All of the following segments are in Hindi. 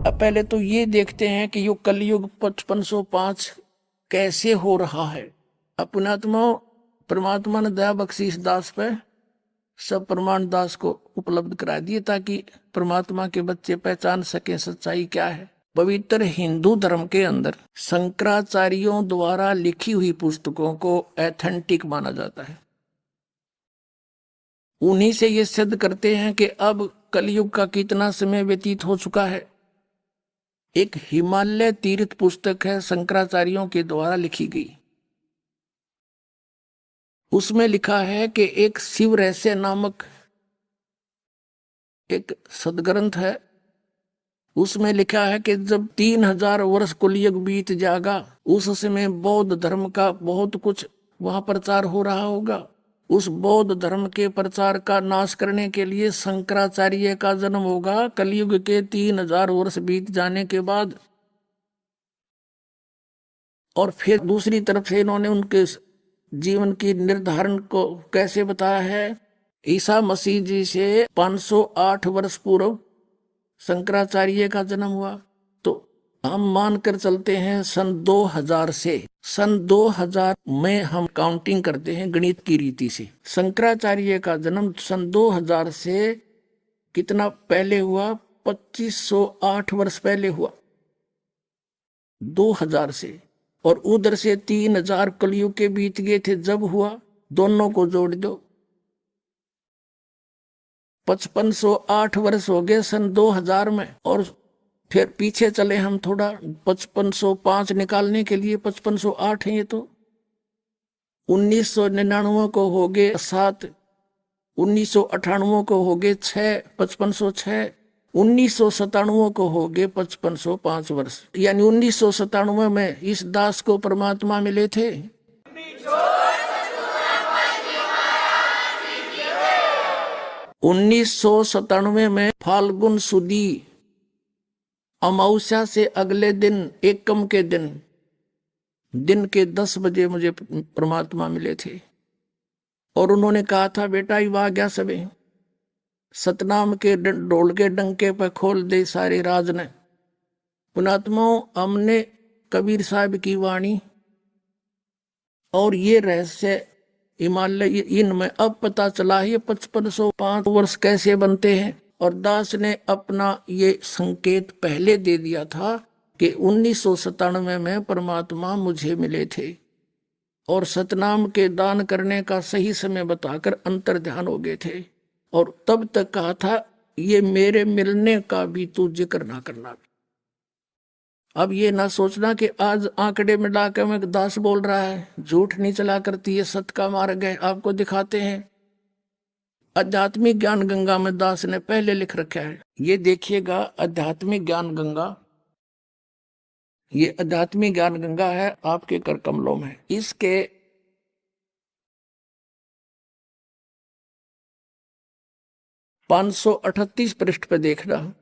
अब पहले तो ये देखते हैं कि यो कलयुग 5505 कैसे हो रहा है। अपनात्मा परमात्मा ने दया बख्शी इस दास पे, सब प्रमाण दास को उपलब्ध करा दिए ताकि परमात्मा के बच्चे पहचान सके सच्चाई क्या है। पवित्र हिंदू धर्म के अंदर शंकराचार्यों द्वारा लिखी हुई पुस्तकों को एथेंटिक माना जाता है। उन्हीं से ये सिद्ध करते हैं कि अब कलयुग का कितना समय व्यतीत हो चुका है। एक हिमालय तीर्थ पुस्तक है शंकराचार्यों के द्वारा लिखी गई। उसमें लिखा है कि एक शिव रहस्य नामक एक सदग्रंथ है। उसमें लिखा है कि जब 3000 वर्ष कलयुग बीत जाएगा उस समय बौद्ध धर्म का बहुत कुछ वहां प्रचार हो रहा होगा। उस बौद्ध धर्म के प्रचार का नाश करने के लिए शंकराचार्य का जन्म होगा कलयुग के 3000 वर्ष बीत जाने के बाद। और फिर दूसरी तरफ से इन्होंने उनके जीवन की निर्धारण को कैसे बताया है। ईसा मसीह जी से 508 वर्ष पूर्व शंकराचार्य का जन्म हुआ, तो हम मानकर चलते हैं सन 2000 से। सन 2000 में हम काउंटिंग करते हैं गणित की रीति से। शंकराचार्य का जन्म सन 2000 से कितना पहले हुआ? 2508 वर्ष पहले हुआ 2000 से। और उधर से 3000 कलयुग के बीत गए थे जब हुआ। दोनों को जोड़ दो, 5508 वर्ष हो गए सन 2000 में। और फिर पीछे चले हम थोड़ा, 5505 निकालने के लिए 5508 है ये तो। 1999 को हो गए 7, 1998 को हो गए 6, 5506, 1997 को हो गए 5505 वर्ष। यानी 1997 में इस दास को परमात्मा मिले थे। 1997 में फाल्गुन सुदी अमावस्या से अगले दिन एकम के दिन के 10 बजे मुझे परमात्मा मिले थे। और उन्होंने कहा था, बेटा ये आ गया सबे, सतनाम के ढोल के डंके पर खोल दे सारे राज ने। पुणात्माओं, हमने कबीर साहब की वाणी और ये रहस्य हिमालय इनमें अब पता चला है 5505 वर्ष कैसे बनते हैं। और दास ने अपना ये संकेत पहले दे दिया था कि 1997 में परमात्मा मुझे मिले थे और सतनाम के दान करने का सही समय बताकर अंतर ध्यान हो गए थे। और तब तक कहा था ये मेरे मिलने का भी तू जिक्र ना करना। अब ये ना सोचना कि आज आंकड़े में लाकर में दास बोल रहा है, झूठ नहीं चला करती है, सत्य का मार्ग है। आपको दिखाते हैं आध्यात्मिक ज्ञान गंगा में दास ने पहले लिख रखा है। ये देखिएगा आध्यात्मिक ज्ञान गंगा, ये आध्यात्मिक ज्ञान गंगा है आपके कर कमलों में। इसके 538 पृष्ठ पे देखना,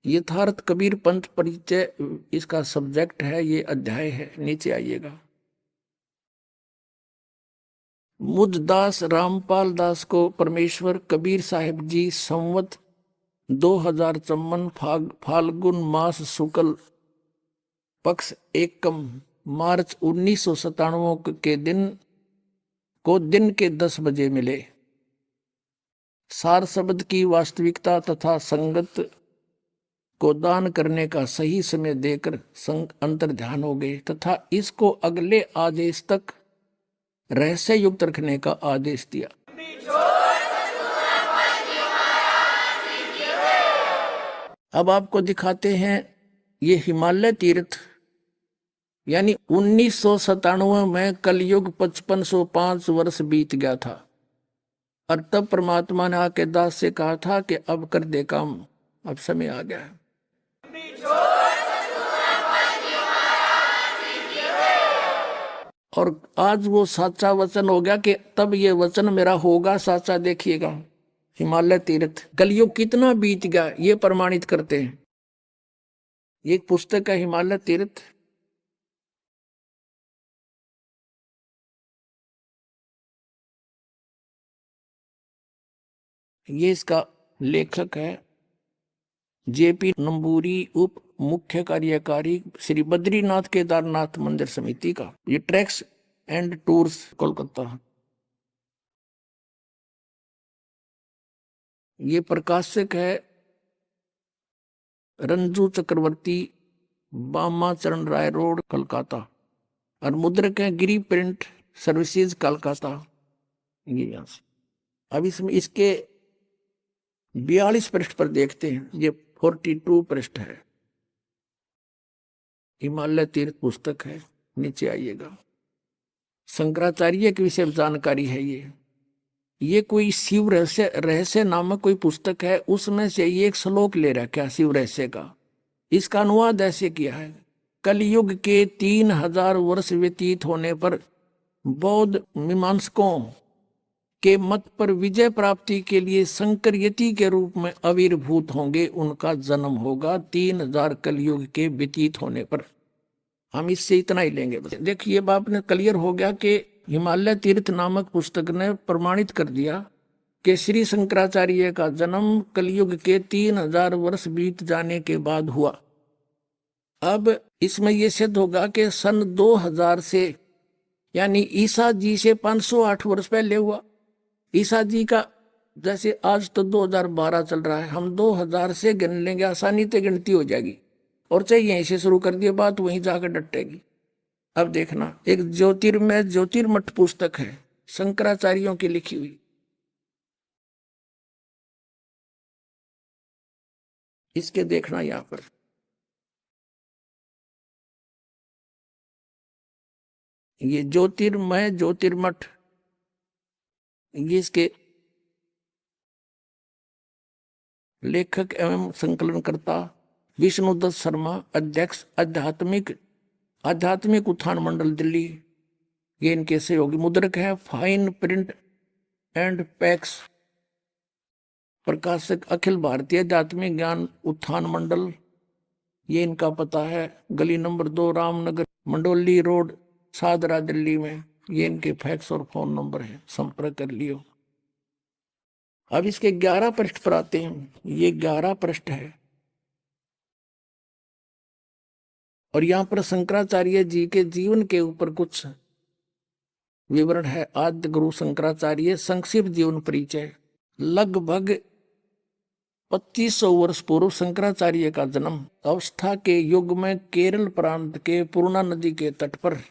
यथार्थ कबीर पंथ परिचय इसका सब्जेक्ट है, ये अध्याय है। नीचे आइएगा। मुझ दास रामपाल दास को परमेश्वर कबीर साहिब जी संवत 2054 फाल्गुन मास शुक्ल पक्ष एकम मार्च 1997 के दिन के 10 बजे मिले। सार शब्द की वास्तविकता तथा संगत को दान करने का सही समय देकर अंतर ध्यान हो गए तथा इसको अगले आदेश तक रहस्य युक्त रखने का आदेश दिया। अब आपको दिखाते हैं ये हिमालय तीर्थ, यानी 1997 में कलयुग 5505 वर्ष बीत गया था। और तब परमात्मा ने आके दास से कहा था कि अब कर दे काम, अब समय आ गया है। और आज वो साचा वचन हो गया कि तब ये वचन मेरा होगा साचा। देखिएगा हिमालय तीर्थ, कलयुग कितना बीत गया ये प्रमाणित करते हैं। ये एक पुस्तक है हिमालय तीर्थ। ये इसका लेखक है जेपी नंबूरी उप मुख्य कार्यकारी श्री बद्रीनाथ केदारनाथ मंदिर समिति का। ये ट्रैक्स एंड टूर्स कोलकाता। ये प्रकाशक है रंजू चक्रवर्ती, बामा चरण राय रोड, कलकत्ता। और मुद्रक है गिरी प्रिंट सर्विसेज, कलकत्ता। ये यहां से। अब इसमें इसके 42 पृष्ठ पर देखते हैं। ये 42 पृष्ठ है। हिमालय तीर्थ पुस्तक है। नीचे आइएगा। शंकराचार्य के विषय में जानकारी है। ये कोई शिव रहस्य नामक कोई पुस्तक है, उसमें से ये एक श्लोक ले रखा है शिव रहस्य का। इसका अनुवाद ऐसे किया है। कलयुग के 3000 वर्ष व्यतीत होने पर बौद्ध मीमांसकों के मत पर विजय प्राप्ति के लिए शंकर यति के रूप में आविर्भूत होंगे। उनका जन्म होगा 3000 कलयुग के व्यतीत होने पर। हम इससे इतना ही लेंगे। देखिए बाप ने क्लियर हो गया कि हिमालय तीर्थ नामक पुस्तक ने प्रमाणित कर दिया कि श्री शंकराचार्य का जन्म कलयुग के 3000 वर्ष बीत जाने के बाद हुआ। अब इसमें यह सिद्ध होगा कि सन 2000 से, यानी ईसा जी से 508 वर्ष पहले हुआ। ईसा जी का जैसे आज तो 2012 चल रहा है, हम 2000 से गिन लेंगे, आसानी से गिनती हो जाएगी। और चाहे यहीं से शुरू कर दिए बात वहीं जाकर डटेगी। अब देखना, एक ज्योतिर्मय ज्योतिर्मठ पुस्तक है शंकराचार्यों की लिखी हुई। इसके देखना यहां पर ये ज्योतिर्मय ज्योतिर्मठ, ये इसके लेखक एवं संकलनकर्ता विष्णुदत्त शर्मा, अध्यक्ष आध्यात्मिक उत्थान मंडल दिल्ली। ये इनके सहयोगी। मुद्रक है फाइन प्रिंट एंड पैक्स। प्रकाशक अखिल भारतीय आध्यात्मिक ज्ञान उत्थान मंडल। ये इनका पता है गली नंबर 2 रामनगर मंडोली रोड, सादरा, दिल्ली में। ये इनके फैक्स और फोन नंबर है, संपर्क कर लियो। अब इसके 11 पृष्ठ पर आते हैं। ये 11 पृष्ठ है और यहां पर शंकराचार्य जी के जीवन के ऊपर कुछ विवरण है। आद्य गुरु शंकराचार्य संक्षिप्त जीवन परिचय। लगभग 2500 वर्ष पूर्व शंकराचार्य का जन्म अवस्था के युग में केरल प्रांत के पूर्णा नदी के तट पर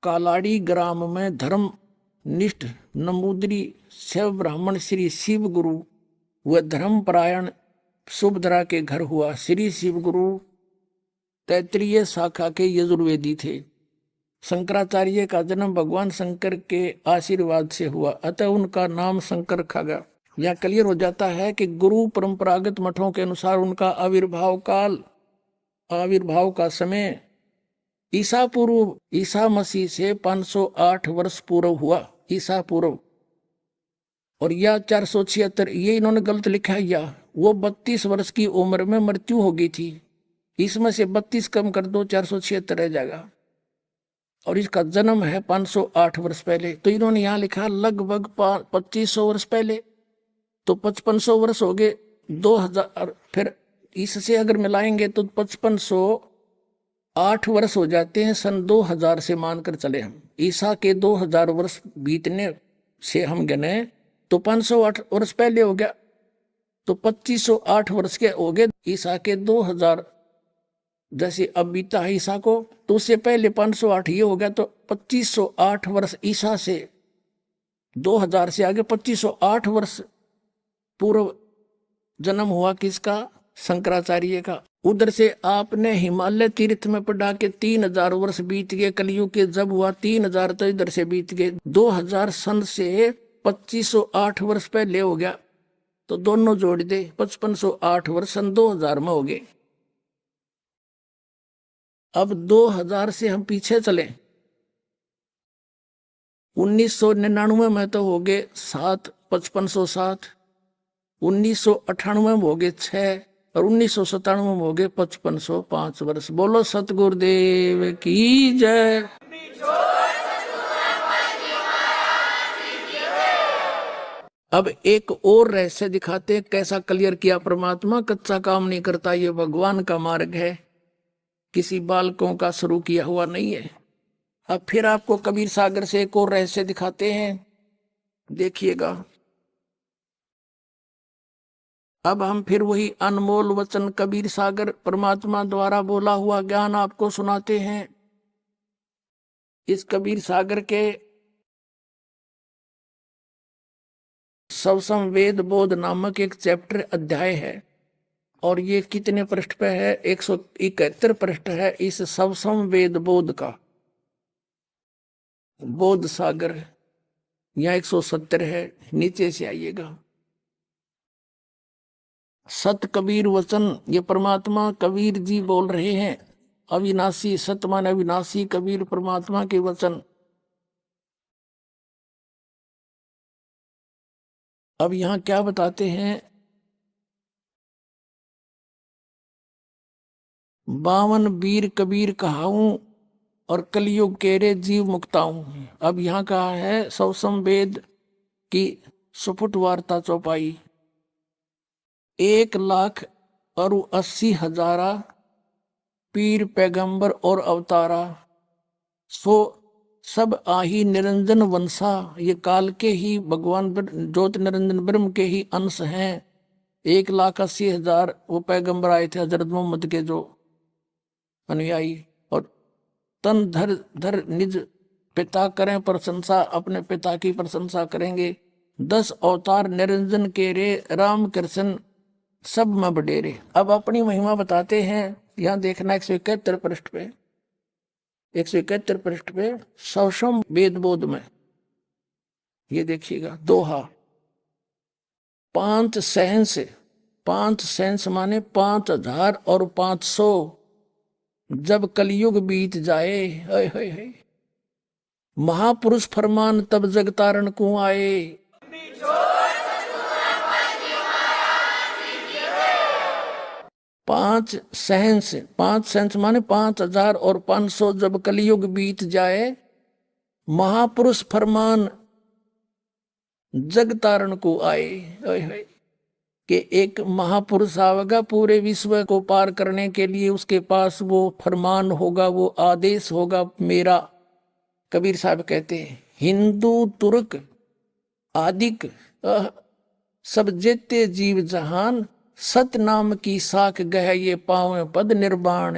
कालाड़ी ग्राम में धर्म निष्ठ नमूदरी शिव ब्राह्मण श्री शिव गुरु व धर्मपरायण सुभद्रा के घर हुआ। श्री शिव गुरु तैत्रीय शाखा के यजुर्वेदी थे। शंकराचार्य का जन्म भगवान शंकर के आशीर्वाद से हुआ, अतः उनका नाम शंकर रखा गया। यह क्लियर हो जाता है कि गुरु परंपरागत मठों के अनुसार उनका आविर्भाव का समय ईसा पूर्व, ईसा मसीह से 508 वर्ष पूर्व हुआ, ईसा पूर्व। और यह 476, ये इन्होंने गलत लिखा है। या वो 32 वर्ष की उम्र में मृत्यु हो गई थी। इसमें से 32 कम कर दो, 476 रह जाएगा। और इसका जन्म है 508 वर्ष पहले। तो इन्होंने यहाँ लिखा लगभग 2500 वर्ष पहले, तो 5500 वर्ष हो गए 2000। फिर इससे अगर मिलाएंगे तो 5508 वर्ष हो जाते हैं सन 2000 से मानकर चले हम। ईसा के 2000 वर्ष बीतने से हम गिने तो 508 वर्ष पहले हो गया, तो 2508 वर्ष के हो गए ईसा के 2000। जैसे अब बीता है ईसा को, तो उससे पहले 508 ये हो गया, तो 2508 वर्ष ईसा से 2000 से आगे 2508 वर्ष पूर्व जन्म हुआ किसका? शंकराचार्य का। उधर से आपने हिमालय तीर्थ में पढ़ा के 3000 वर्ष बीत गए, कलयुग के जब हुआ 3000 तो इधर से बीत गए 2000 सन से 2508 वर्ष पहले हो गया, तो दोनों जोड़ दे 5508 वर्ष सन 2000 में हो गए। अब 2000 से हम पीछे चले, 1999 में तो हो गए 7, 5507, 1998 में हो गए 6 और 1997 में हो गए 5505 वर्ष। बोलो सतगुरुदेव की जय। अब एक और रहस्य दिखाते हैं, कैसा क्लियर किया परमात्मा। कच्चा काम नहीं करता, ये भगवान का मार्ग है, किसी बालकों का शुरू किया हुआ नहीं है। अब फिर आपको कबीर सागर से एक और रहस्य दिखाते हैं, देखिएगा। अब हम फिर वही अनमोल वचन कबीर सागर परमात्मा द्वारा बोला हुआ ज्ञान आपको सुनाते हैं। इस कबीर सागर के सवसम वेद बोध नामक एक चैप्टर अध्याय है, और ये कितने पृष्ठ पे है? 171 पृष्ठ है इस सवसम वेद बोध का। बोध सागर यहाँ 170 है, नीचे से आइएगा। सत कबीर वचन, ये परमात्मा कबीर जी बोल रहे हैं। अविनाशी, सत माने अविनाशी, कबीर परमात्मा के वचन। अब यहां क्या बताते हैं? 52 वीर कबीर कहाऊं और कलयुग केरे जीव मुक्ताऊं। अब यहाँ कहा है सवसम वेद की सुपुट वार्ता चौपाई। 1,80,000 पीर पैगंबर और अवतारा, सो सब आही निरंजन वंशा। ये काल के ही भगवान ज्योत निरंजन ब्रह्म के ही अंश हैं। 1,80,000 वो पैगंबर आए थे हजरत मोहम्मद के जो अनुयायी, और तन धर धर निज पिता करें प्रशंसा, अपने पिता की प्रशंसा करेंगे। 10 अवतार निरंजन के रे, राम कृष्ण सब में बडेरे। अब अपनी महिमा बताते हैं। यहाँ देखना 171 पृष्ठ पे, 171 पृष्ठ पे सवसम वेद बोध में ये देखिएगा। दोहा, 5 सहंस, 5 सहंस माने 5,000 और 500, जब कलयुग बीत जाए, हाय हाय हाय, महापुरुष फरमान तब जग तारण को आए। 5 सहंस, 5 सहंस माने 5,000 और 500, जब कलयुग बीत जाए, महापुरुष फरमान जग तारण को आए। हाय हाय, कि एक महापुरुष आवेगा पूरे विश्व को पार करने के लिए, उसके पास वो फरमान होगा, वो आदेश होगा मेरा। कबीर साहब कहते हैं, हिंदू तुर्क आदिक सब जेते जीव जहान, सत नाम की साख गह ये पावे पद निर्वाण।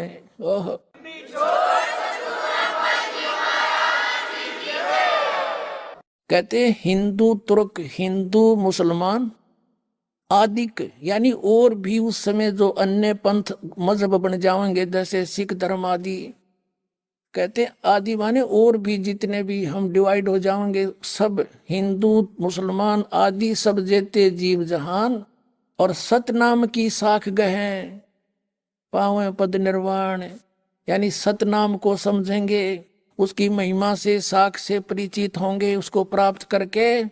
कहते हैं हिंदू तुर्क, हिंदू मुसलमान आदिक, यानी और भी उस समय जो अन्य पंथ मजहब बन जाएंगे, जैसे सिख धर्म आदि। कहते हैं आदि माने और भी जितने भी हम डिवाइड हो जाएंगे, सब हिंदू मुसलमान आदि सब जेते जीव जहान, और सतनाम की साख गहें पावे पद निर्वाण। यानी सतनाम को समझेंगे, उसकी महिमा से साख से परिचित होंगे, उसको प्राप्त करके,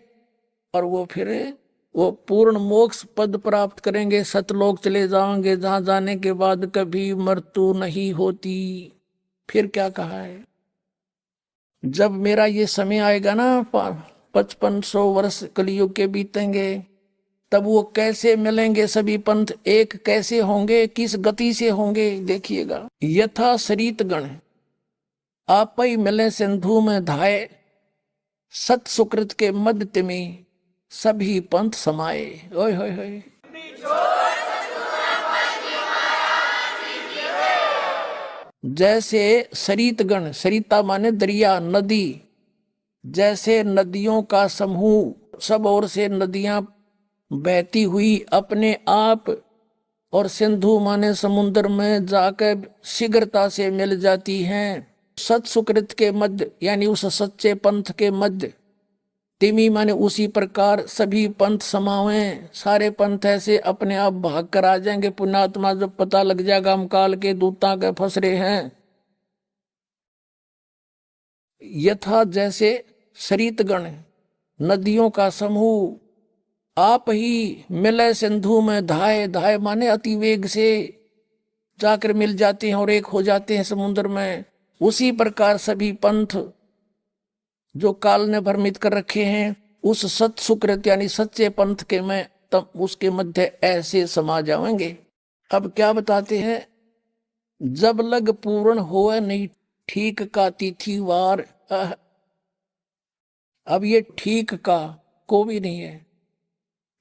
और वो फिर वो पूर्ण मोक्ष पद प्राप्त करेंगे, सतलोक चले जाएंगे, जहां जाने के बाद कभी मृत्यु नहीं होती। फिर क्या कहा है? जब मेरा ये समय आएगा ना, 5500 वर्ष कलयुग के बीतेंगे, तब वो कैसे मिलेंगे सभी पंथ, एक कैसे होंगे, किस गति से होंगे? देखिएगा, यथा सरित गण आप ही मिले सिंधु में धाये, सत सुकृत के मध्य में सभी पंथ समाये। ओए होए होए, जैसे सरितगण, सरिता माने दरिया नदी, जैसे नदियों का समूह सब ओर से नदियां बहती हुई अपने आप, और सिंधु माने समुद्र में जाकर शीघ्रता से मिल जाती हैं, सत सुकृत के मध्य यानी उस सच्चे पंथ के मध्य, तिमी माने उसी प्रकार सभी पंथ समावें। सारे पंथ ऐसे अपने आप भाग कर आ जाएंगे। पुण्यात्मा जब पता लग जाएगा हम काल के दूता के फंस रहे हैं। यथा जैसे सरितगण नदियों का समूह, आप ही मिले सिंधु में धाये, धाये माने अति वेग से जाकर मिल जाते हैं और एक हो जाते हैं समुद्र में। उसी प्रकार सभी पंथ जो काल ने भ्रमित कर रखे हैं, उस सत सुकृत यानी सच्चे पंथ के में तब उसके मध्य ऐसे समा जाएंगे। अब क्या बताते हैं, जब लग पूर्ण होए नहीं ठीक का तिथिवार। अब ये ठीक का को भी नहीं है,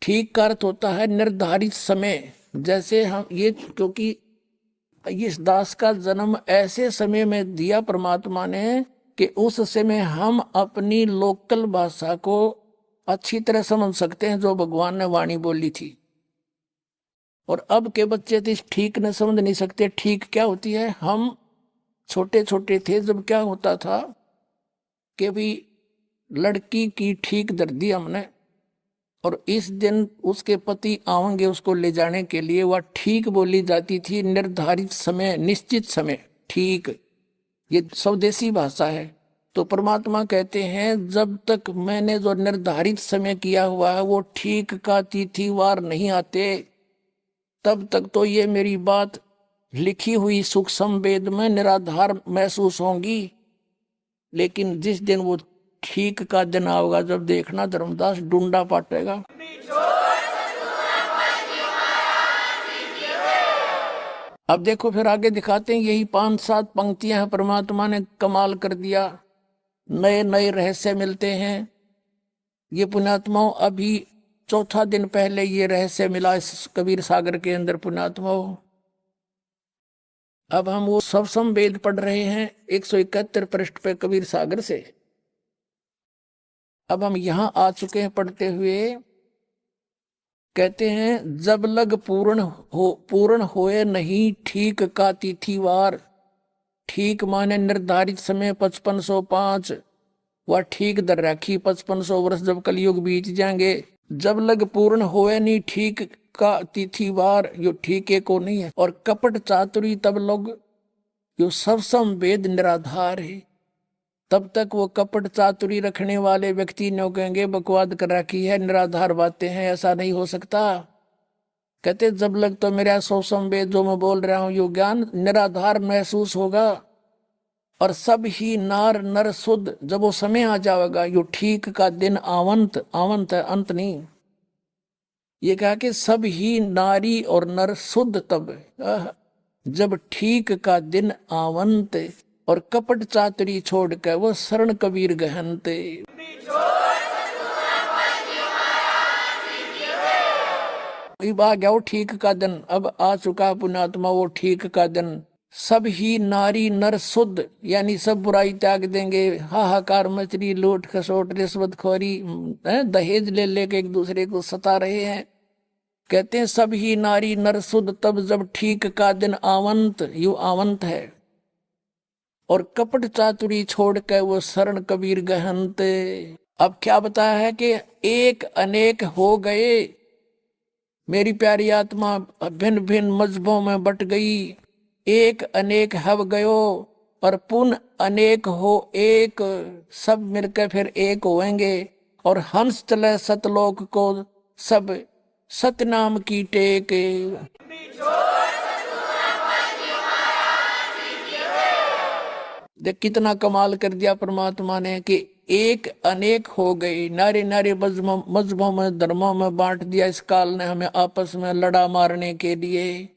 ठीक का अर्थ होता है निर्धारित समय। जैसे हम ये, क्योंकि इस दास का जन्म ऐसे समय में दिया परमात्मा ने कि उस समय हम अपनी लोकल भाषा को अच्छी तरह समझ सकते हैं जो भगवान ने वाणी बोली थी। और अब के बच्चे तो ठीक न समझ नहीं सकते। ठीक क्या होती है, हम छोटे छोटे थे जब क्या होता था कि भी लड़की की ठीक धर दी हमने, और इस दिन उसके पति आएंगे उसको ले जाने के लिए, वह ठीक बोली जाती थी, निर्धारित समय, निश्चित समय, ठीक। ये स्वदेशी भाषा है। तो परमात्मा कहते हैं जब तक मैंने जो निर्धारित समय किया हुआ है वो ठीक का तिथिवार नहीं आते, तब तक तो ये मेरी बात लिखी हुई सूक्ष्म वेद में निराधार महसूस होंगी। लेकिन जिस दिन वो ठीक का दिन आओगा, जब देखना धर्मदास डूंडा पाटेगा। अब देखो फिर आगे दिखाते हैं, यही 5-7 पंक्तियां हैं, परमात्मा ने कमाल कर दिया, नए नए रहस्य मिलते हैं। ये पुण्यात्माओं अभी चौथा दिन पहले ये रहस्य मिला इस कबीर सागर के अंदर पुण्यात्माओं। अब हम वो सब वेद पढ़ रहे हैं 171 पृष्ठ पे कबीर सागर से। अब हम यहां आ चुके हैं पढ़ते हुए। कहते हैं जब लग पूर्ण होए नहीं ठीक का तिथिवार। ठीक माने निर्धारित समय 5505, वह ठीक दर राखी 5500 वर्ष जब कलयुग बीत जाएंगे। जब लग पूर्ण होए नहीं ठीक का तिथिवार, यो ठीके को नहीं है। और कपट चातुरी तब लोग, यो सब वेद निराधार है। तब तक वो कपट चातुरी रखने वाले व्यक्ति ने कहेंगे बकवाद कर रखी है, निराधार बातें हैं, ऐसा नहीं हो सकता। कहते जब लग तो मेरा सौसम वेद जो मैं बोल रहा हूं, यो ज्ञान निराधार महसूस होगा। और सब ही नार नर शुद्ध, जब वो समय आ जाएगा, यो ठीक का दिन आवंत, आवंत है अंत नहीं। ये कहा कि सब ही नारी और नर शुद्ध तब, जब ठीक का दिन आवंत, और कपट चातरी छोड़ कर वो शरण कबीर गहनते। आ गया वो ठीक का दिन, अब आ चुका पुण्यात्मा वो ठीक का दिन। सब ही नारी नर शुद्ध, यानी सब बुराई त्याग देंगे। हाहाकार मचरी, लूट खसोट रिश्वत खोरी, दहेज ले लेके एक दूसरे को सता रहे हैं। कहते हैं सब ही नारी नर शुद्ध तब जब ठीक का दिन आवंत, यू आवंत है। और कपट चातुरी छोड़ के वो शरण कबीर गहनते। अब क्या बताया है कि एक अनेक हो गए, मेरी प्यारी आत्मा भिन्न भिन्न मजहबों में बट गई। एक अनेक हव गयो और पुन अनेक हो एक, सब मिलकर फिर एक होएंगे। और हंस चले सतलोक को सब सतनाम की टेक। देख कितना कमाल कर दिया परमात्मा ने कि एक अनेक हो गए। नारे नारे मजहबों में धर्मों में बांट दिया इस काल ने हमें, आपस में लड़ा मारने के लिए।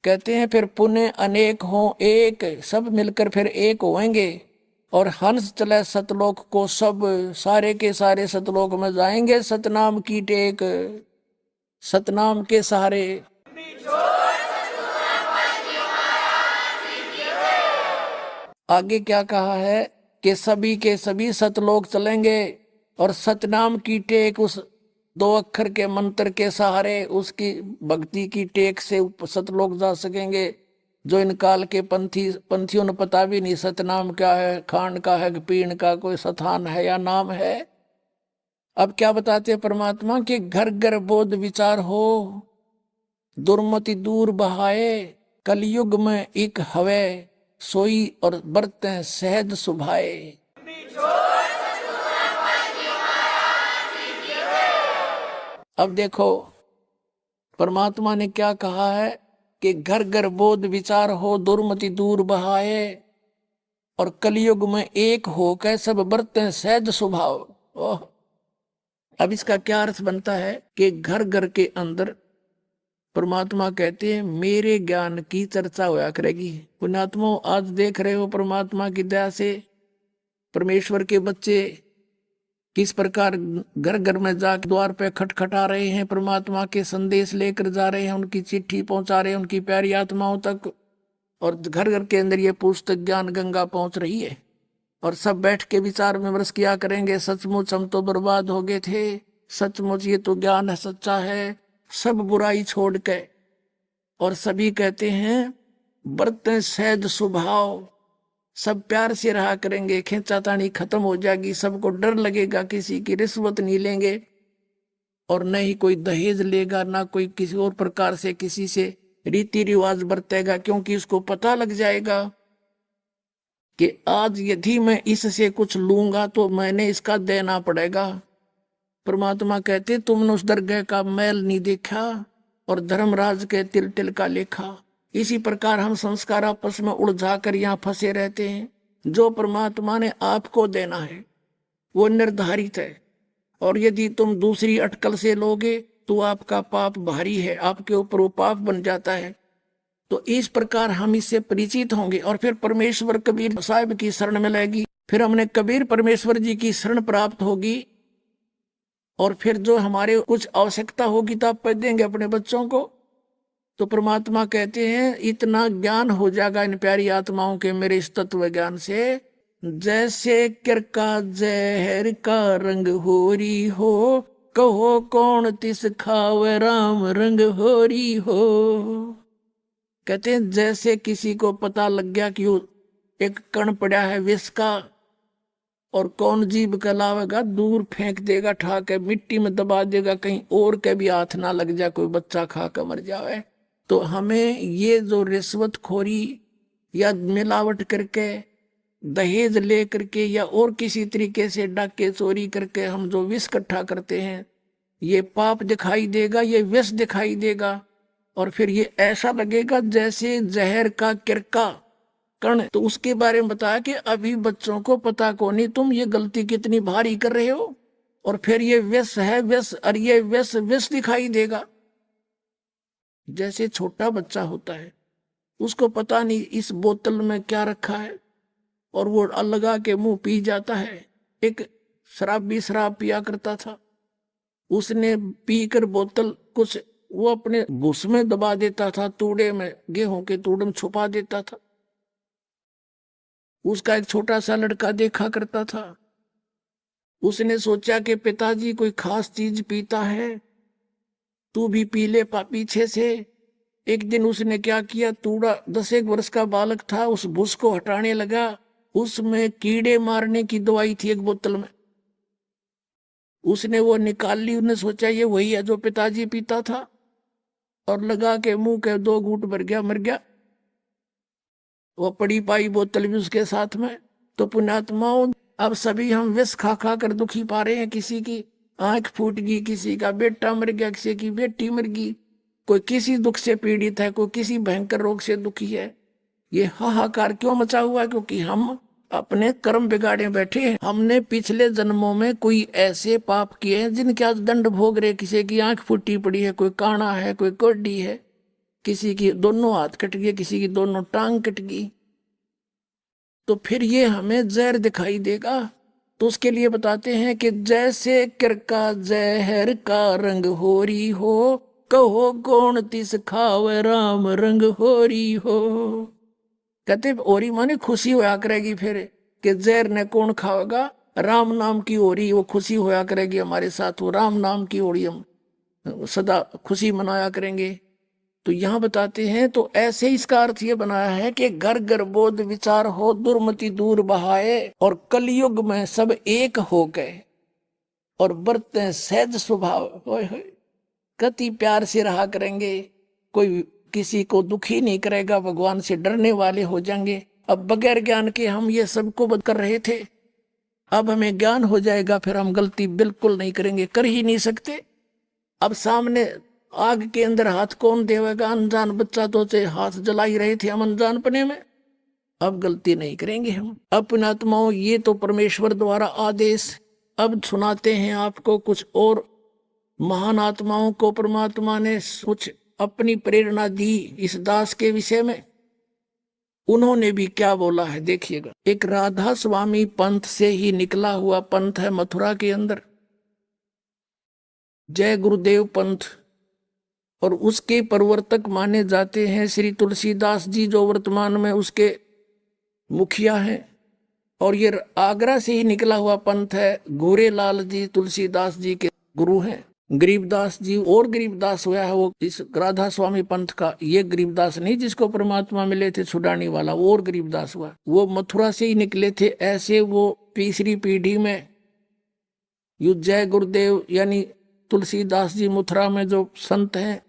कहते हैं फिर पुण्य अनेक हो एक, सब मिलकर फिर एक होंगे। और हंस चले सतलोक को सब, सारे के सारे सतलोक में जाएंगे सतनाम की टेक, सतनाम के सहारे। आगे क्या कहा है कि सभी के सभी सतलोक चलेंगे और सतनाम की टेक, उस 2 अक्षर के मंत्र के सहारे, उसकी भक्ति की टेक से सतलोक जा सकेंगे। जो इन काल के पंथियों ने पता भी नहीं सतनाम क्या है, खांड का है, पीण का कोई स्थान है या नाम है। अब क्या बताते हैं परमात्मा कि घर घर बोध विचार हो, दुर्मति दूर बहाए, कलयुग में एक हवे सोई और बरतें सहज सुभाए। अब देखो परमात्मा ने क्या कहा है कि घर घर बोध विचार हो, दुर्मति दूर बहाए, और कलयुग में एक हो के सब बरतें सहज स्वभाव। ओह, अब इसका क्या अर्थ बनता है कि घर घर के अंदर परमात्मा कहते हैं मेरे ज्ञान की चर्चा होया करेगी। पुण्यात्मा आज देख रहे हो परमात्मा की दया से परमेश्वर के बच्चे किस प्रकार घर घर में जाकर द्वार पे खटखटा रहे हैं, परमात्मा के संदेश लेकर जा रहे हैं, उनकी चिट्ठी पहुंचा रहे हैं उनकी प्यारी आत्माओं तक। और घर घर के अंदर ये पुस्तक ज्ञान गंगा पहुंच रही है और सब बैठ के विचार विमर्श किया करेंगे, सचमुच हम तो बर्बाद हो गए थे, सचमुच ये तो ज्ञान है, सच्चा है, सब बुराई छोड़ के। और सभी कहते हैं बरतें सहज स्वभाव, सब प्यार से रहा करेंगे, खींचातानी खत्म हो जाएगी, सबको डर लगेगा, किसी की रिश्वत नहीं लेंगे और न ही कोई दहेज लेगा, ना कोई किसी और प्रकार से किसी से रीति रिवाज बरतेगा, क्योंकि उसको पता लग जाएगा कि आज यदि मैं इससे कुछ लूंगा तो मैंने इसका देना पड़ेगा। परमात्मा कहते तुमने उस दरगाह का मैल नहीं देखा और धर्मराज के तिल तिल का लेखा। इसी प्रकार हम संस्कार आपस में उलझा कर यहाँ फंसे रहते हैं। जो परमात्मा ने आपको देना है वो निर्धारित है, और यदि तुम दूसरी अटकल से लोगे तो आपका पाप भारी है, आपके ऊपर वो पाप बन जाता है। तो इस प्रकार हम इससे परिचित होंगे और फिर परमेश्वर कबीर साहिब की शरण में लगेगी, फिर हमने कबीर परमेश्वर जी की शरण प्राप्त होगी और फिर जो हमारे कुछ आवश्यकता होगी तो आप देंगे अपने बच्चों को। तो परमात्मा कहते हैं इतना ज्ञान हो जाएगा इन प्यारी आत्माओं के मेरे इस तत्व ज्ञान से, जैसे किरका जहर का रंग होरी हो, कहो कौन तिस खावे राम रंग होरी हो। कहते हैं जैसे किसी को पता लग गया कि एक कण पड़ा है विष का और कौन जीव कहलावेगा, दूर फेंक देगा, ठा के मिट्टी में दबा देगा, कहीं और के भी हाथ ना लग जाए, कोई बच्चा खा कर मर जाए। तो हमें ये जो रिश्वतखोरी या मिलावट करके दहेज ले करके या और किसी तरीके से डाके चोरी करके हम जो विष इकट्ठा करते हैं, ये पाप दिखाई देगा, ये विष दिखाई देगा और फिर ये ऐसा लगेगा जैसे जहर का किरका कण। तो उसके बारे में बताया कि अभी बच्चों को पता को नहीं तुम ये गलती कितनी भारी कर रहे हो, और फिर ये विष है विष, और ये विष विष दिखाई देगा। जैसे छोटा बच्चा होता है उसको पता नहीं इस बोतल में क्या रखा है और वो लगा के मुंह पी जाता है। एक शराबी शराब पिया करता था, उसने पीकर बोतल कुछ वो अपने भूस में दबा देता था, तूड़े में, गेहूं के तूड़े में छुपा देता था। उसका एक छोटा सा लड़का देखा करता था, उसने सोचा कि पिताजी कोई खास चीज पीता है, तू भी पी ले पीछे से। एक दिन उसने क्या किया, तूड़ा 10 वर्ष का बालक था, उस भूस को हटाने लगा, उसमें कीड़े मारने की दवाई थी एक बोतल में, उसने वो निकाल ली। उसने सोचा ये वही है जो पिताजी पीता था, और लगा के मुंह के 2 घूंट भर गया, मर गया। वो पड़ी पाई बोतल भी उसके साथ में। तो पुण्यात्माओं अब सभी हम विष खा खा कर दुखी पा रहे हैं, किसी की आंख फूट गई, किसी का बेटा मर गया, किसी की बेटी मर गई, कोई किसी दुख से पीड़ित है, कोई किसी भयंकर रोग से दुखी है। ये हाहाकार क्यों मचा हुआ है? क्योंकि हम अपने कर्म बिगाड़े बैठे हैं। हमने पिछले जन्मों में कोई ऐसे पाप किए हैं जिनके आज दंड भोग रहे। किसी की आंख फूटी पड़ी है, कोई काना है, कोई कोडी है, किसी की दोनों हाथ कट गए, किसी की दोनों टांग कट गई। तो फिर ये हमें जहर दिखाई देगा। तो उसके लिए बताते हैं कि जैसे किरका जहर का रंग होरी हो, कहो कौन तिस खावे राम रंग होरी हो। कहते होरी माने खुशी होया करेगी, फिर कि जहर ने कौन खाएगा, राम नाम की होरी, वो खुशी होया करेगी हमारे साथ, वो राम नाम की होरी हम सदा खुशी मनाया करेंगे। तो यहाँ बताते हैं तो ऐसे इसका अर्थ ये बनाया है कि घर घर बोध विचार हो, दुर्मति दूर बहाए, और कलयुग में सब एक हो गए और बरते सहज स्वभाव। कति प्यार से रहा करेंगे, कोई किसी को दुखी नहीं करेगा, भगवान से डरने वाले हो जाएंगे। अब बगैर ज्ञान के हम ये सबको बद कर रहे थे, अब हमें ज्ञान हो जाएगा, फिर हम गलती बिल्कुल नहीं करेंगे, कर ही नहीं सकते। अब सामने आग के अंदर हाथ कौन देवेगा? अनजान बच्चा तो हाथ जला ही रहे थे हम अनजानपने में। अब गलती नहीं करेंगे हम। अपनात्माओं ये तो परमेश्वर द्वारा आदेश अब सुनाते हैं आपको कुछ और महान आत्माओं को परमात्मा ने कुछ अपनी प्रेरणा दी इस दास के विषय में। उन्होंने भी क्या बोला है देखिएगा। एक राधा स्वामी पंथ से ही निकला हुआ पंथ है मथुरा के अंदर, जय गुरुदेव पंथ, और उसके प्रवर्तक माने जाते हैं श्री तुलसीदास जी, जो वर्तमान में उसके मुखिया हैं। और ये आगरा से ही निकला हुआ पंथ है। गोरेलाल जी तुलसीदास जी के गुरु हैं। गरीबदास जी और गरीबदास हुआ है वो इस राधा स्वामी पंथ का। ये गरीबदास नहीं जिसको परमात्मा मिले थे छुड़ाने वाला, वो और गरीबदास हुआ, वो मथुरा से ही निकले थे। ऐसे वो तीसरी पीढ़ी में युद्ध जय गुरुदेव यानी तुलसीदास जी मथुरा में जो संत हैं,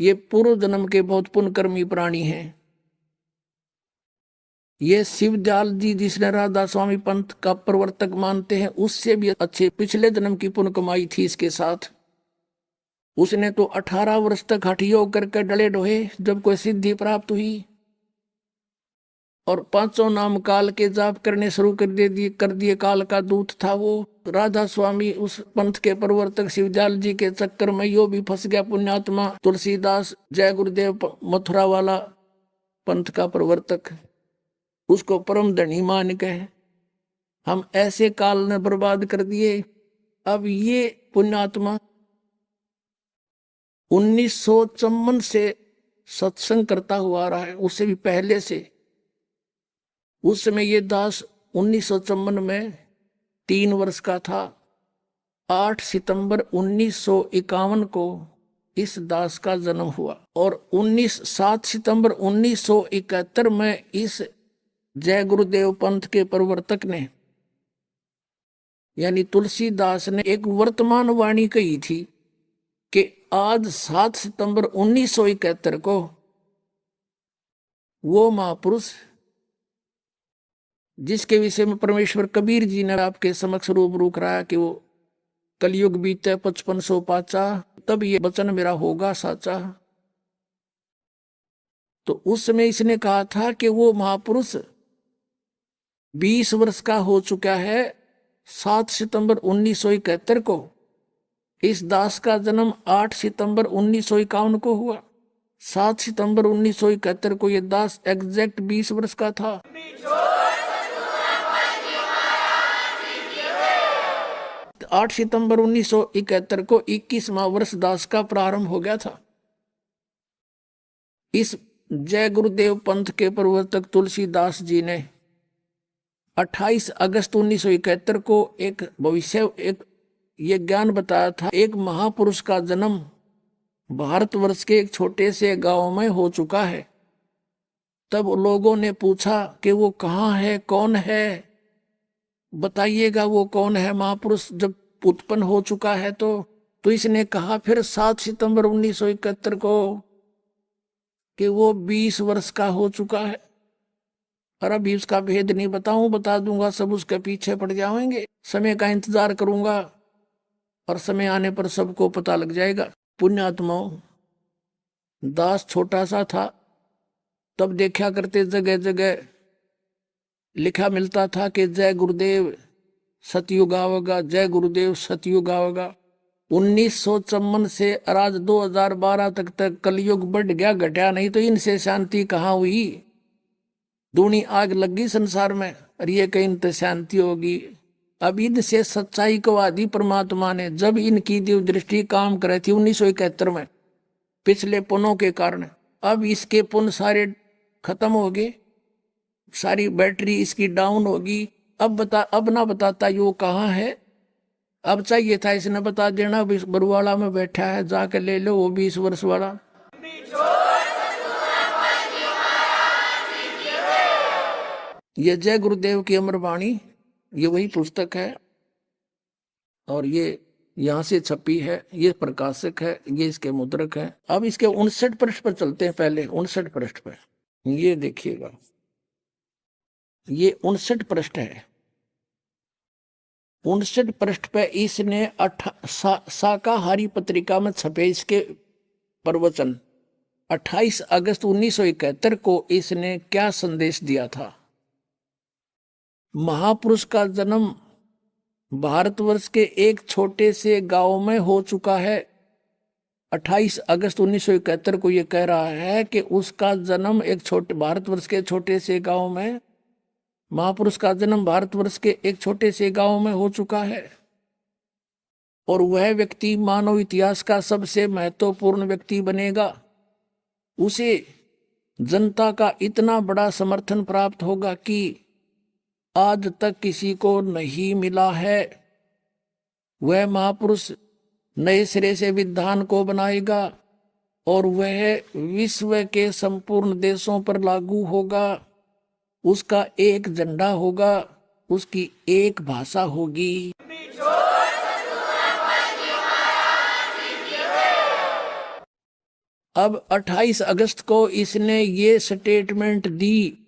ये पूर्व जन्म के बहुत पुण्यकर्मी प्राणी हैं। ये शिवदयाल जी जिसने राधा स्वामी पंथ का प्रवर्तक मानते हैं, उससे भी अच्छे पिछले जन्म की पुण्य कमाई थी इसके साथ। उसने तो 18 वर्ष तक हठ योग करके डले ढोए जब कोई सिद्धि प्राप्त हुई, और 5 नाम काल के जाप करने शुरू कर दिए। काल का दूत था वो राधा स्वामी, उस पंथ के प्रवर्तक शिवदयाल जी के चक्कर में यो भी फंस गया पुण्यात्मा तुलसीदास जय गुरुदेव मथुरा वाला पंथ का प्रवर्तक। उसको परम धनी मान के हम ऐसे काल ने बर्बाद कर दिए। अब ये पुण्यात्मा 1954 से सत्संग करता हुआ आ रहा है, उससे भी पहले से। उस समय ये दास 1954 में 3 वर्ष का था। 8 सितंबर 1951 को इस दास का जन्म हुआ, और 7 सितंबर 1971 में इस जय गुरुदेव पंथ के प्रवर्तक ने यानी तुलसीदास ने एक वर्तमान वाणी कही थी कि आज 7 सितंबर 1971 को वो महापुरुष जिसके विषय में परमेश्वर कबीर जी ने आपके समक्ष रूबरू कराया कि वो कलयुग बीते 5500 पाचा, तब ये वचन मेरा होगा साचा। तो उस समय इसने कहा था कि वो महापुरुष 20 वर्ष का हो चुका है। 7 सितंबर 1971 को इस दास का जन्म 8 सितंबर 1951 को हुआ। 7 सितंबर 1971 को यह दास एग्जैक्ट 20 वर्ष का था। 8 सितंबर 1971 को 21वां वर्ष दास का प्रारंभ हो गया था। इस जय गुरुदेव पंथ के प्रवर्तक तुलसीदास जी ने 28 अगस्त 1971 को एक ये ज्ञान बताया था। एक महापुरुष का जन्म भारतवर्ष के एक छोटे से गांव में हो चुका है। तब लोगों ने पूछा कि वो कहाँ है, कौन है, बताइएगा वो कौन है महापुरुष जब उत्पन्न हो चुका है। तो इसने कहा फिर 7 सितंबर 1971 को कि वो 20 वर्ष का हो चुका है। और अभी उसका भेद नहीं बता दूंगा, सब उसके पीछे पड़ जाएंगे। समय का इंतजार करूंगा और समय आने पर सबको पता लग जाएगा। पुण्यात्माओं, दास छोटा सा था तब देखा करते जगह जगह लिखा मिलता था कि जय गुरुदेव सतयुग आवेगा, जय गुरुदेव सतयुग आवेगा। 1954 से आज 2012 तक कलयुग बढ़ गया, घटा नहीं। तो इनसे शांति कहाँ हुई? दूनी आग लगी संसार में, और ये कहीं तो शांति होगी। अब इनसे सच्चाई को आदि परमात्मा ने जब इनकी दिव्य दृष्टि काम करे थी 1971 में पिछले पुनों के कारण, अब इसके पुन सारे खत्म हो गए, सारी बैटरी इसकी डाउन होगी। अब ना बताता यो कहाँ है। अब चाहिए था इसने बता देना बरुवाड़ा में बैठा है, जाके ले लो वो 20 वर्ष वाला। ये जय गुरुदेव की अमर वाणी, ये वही पुस्तक है और ये यहाँ से छपी है। ये प्रकाशक है, ये इसके मुद्रक है। अब इसके 59 पृष्ठ पर चलते हैं। पहले 59 पृष्ठ पर ये देखिएगा, ये 59 पृष्ठ है। 59 पृष्ठ पे इसने शाकाहारी पत्रिका में छपे इसके प्रवचन 28 अगस्त 1971 को इसने क्या संदेश दिया था। महापुरुष का जन्म भारतवर्ष के एक छोटे से गांव में हो चुका है। 28 अगस्त 1971 को यह कह रहा है कि उसका जन्म एक छोटे भारतवर्ष के छोटे से गांव में, महापुरुष का जन्म भारतवर्ष के एक छोटे से गांव में हो चुका है। और वह व्यक्ति मानव इतिहास का सबसे महत्वपूर्ण व्यक्ति बनेगा। उसे जनता का इतना बड़ा समर्थन प्राप्त होगा कि आज तक किसी को नहीं मिला है। वह महापुरुष नए सिरे से विधान को बनाएगा और वह विश्व के संपूर्ण देशों पर लागू होगा। उसका एक झंडा होगा, उसकी एक भाषा होगी। अब 28 अगस्त को इसने ये स्टेटमेंट दी।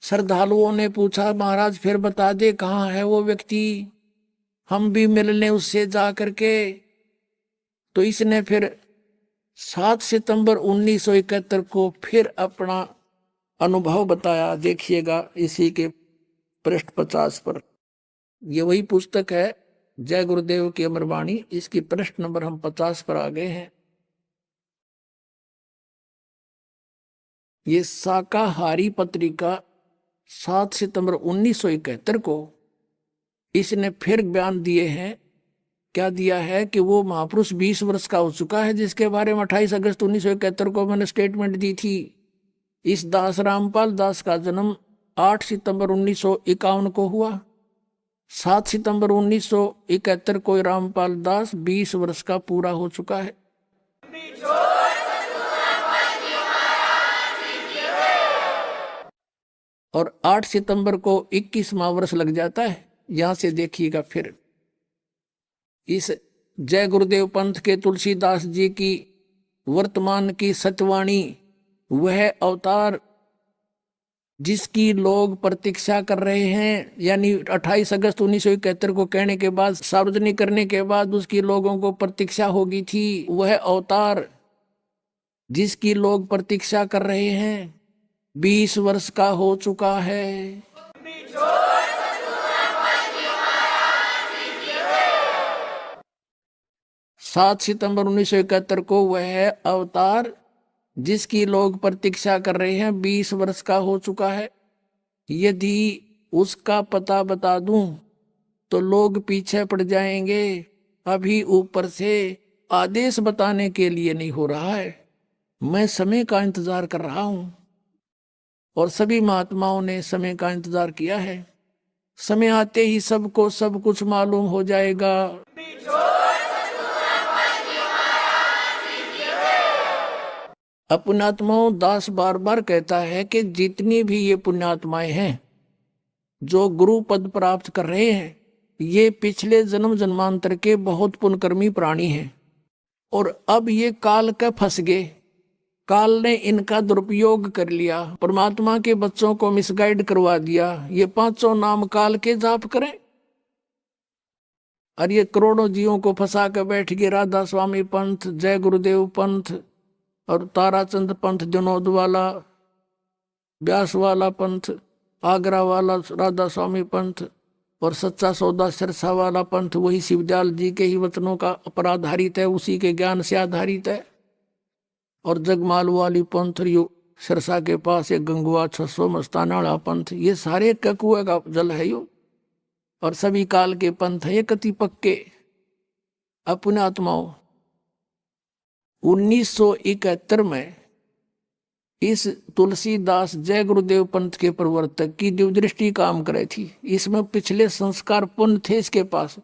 श्रद्धालुओं ने पूछा, महाराज फिर बता दे कहाँ है वो व्यक्ति, हम भी मिल लें उससे जा करके। तो इसने फिर 7 सितंबर 1971 को फिर अपना अनुभव बताया। देखिएगा इसी के पृष्ठ 50 पर। ये वही पुस्तक है जय गुरुदेव की अमरवाणी। इसकी पृष्ठ नंबर हम 50 पर आ गए हैं। ये शाकाहारी पत्रिका 7 सितंबर 1971 को इसने फिर बयान दिए हैं। क्या दिया है कि वो महापुरुष 20 वर्ष का हो चुका है, जिसके बारे में 28 अगस्त 1971 को मैंने स्टेटमेंट दी थी। इस दास रामपाल दास का जन्म 8 सितंबर 1951 को हुआ। 7 सितंबर 1971 को रामपाल दास 20 वर्ष का पूरा हो चुका है। और 8 सितंबर को 21वां वर्ष लग जाता है। यहां से देखिएगा फिर इस जय गुरुदेव पंथ के तुलसीदास जी की वर्तमान की सतवाणी, वह अवतार जिसकी लोग प्रतीक्षा कर रहे हैं, यानी 28 अगस्त 1971 को कहने के बाद, सार्वजनिक करने के बाद उसकी लोगों को प्रतीक्षा होगी थी। वह अवतार जिसकी लोग प्रतीक्षा कर रहे हैं 20 वर्ष का हो चुका है। 7 सितंबर 1971 को वह अवतार जिसकी लोग प्रतीक्षा कर रहे हैं 20 वर्ष का हो चुका है। यदि उसका पता बता दूं तो लोग पीछे पड़ जाएंगे। अभी ऊपर से आदेश बताने के लिए नहीं हो रहा है, मैं समय का इंतजार कर रहा हूं। और सभी महात्माओं ने समय का इंतजार किया है। समय आते ही सबको सब कुछ मालूम हो जाएगा। पुण्यात्माओं, दास बार बार कहता है कि जितनी भी ये पुण्यात्माएं हैं जो गुरु पद प्राप्त कर रहे हैं, ये पिछले जन्म जन्मांतर के बहुत पुण्यकर्मी प्राणी हैं। और अब ये काल का फंस गए। काल ने इनका दुरुपयोग कर लिया, परमात्मा के बच्चों को मिसगाइड करवा दिया। ये 5 नाम काल के जाप करें और ये करोड़ों जीवों को फंसा कर बैठ गए। राधा स्वामी पंथ, जय गुरुदेव पंथ और ताराचंद पंथ, जनोद वाला, व्यास वाला पंथ, आगरा वाला राधा स्वामी पंथ और सच्चा सौदा सिरसा वाला पंथ वही शिवदयाल जी के ही वचनों का पर आधारित है, उसी के ज्ञान से आधारित है। और जगमाल वाली पंथ, यो सिरसा के पास एक गंगुआ 600 मस्ताना पंथ, ये सारे ककुए का जल है यो। और सभी काल के पंथ है ये कति पक्के। अपने आत्माओं, 1971 में इस तुलसीदास जय गुरुदेव पंथ के प्रवर्तक की दिव्यदृष्टि काम करे थी। इसमें पिछले संस्कार पुण्य थे इसके पास।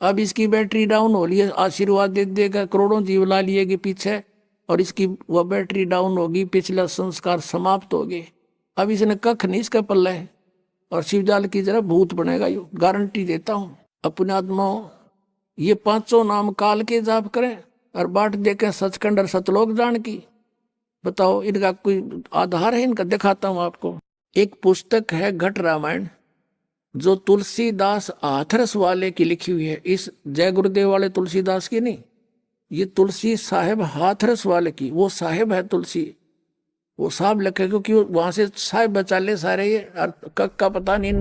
अब इसकी बैटरी डाउन हो रही है, आशीर्वाद दे देगा, करोड़ों जीव ला लिएगी पीछे, और इसकी वह बैटरी डाउन होगी, पिछला संस्कार समाप्त हो गए। अब इसने कख नहीं इसका पल्ला है, और शिवजाल की जरा भूत बनेगा, यो गारंटी देता हूं। अपने आत्माओं, ये 5 नाम काल के जाप करें और बाट देखें सचखंड और सतलोक जान की। बताओ इनका कोई आधार है? इनका दिखाता हूं आपको। एक पुस्तक है घट रामायण, जो तुलसीदास हाथरस वाले की लिखी हुई है। इस जय गुरुदेव वाले तुलसीदास की नहीं, ये तुलसी साहेब हाथरस वाले की। वो साहेब है तुलसी, वो साहब लिखे, क्योंकि वहां से साहेब बचा ले सारे, ये कक का पता नहीं।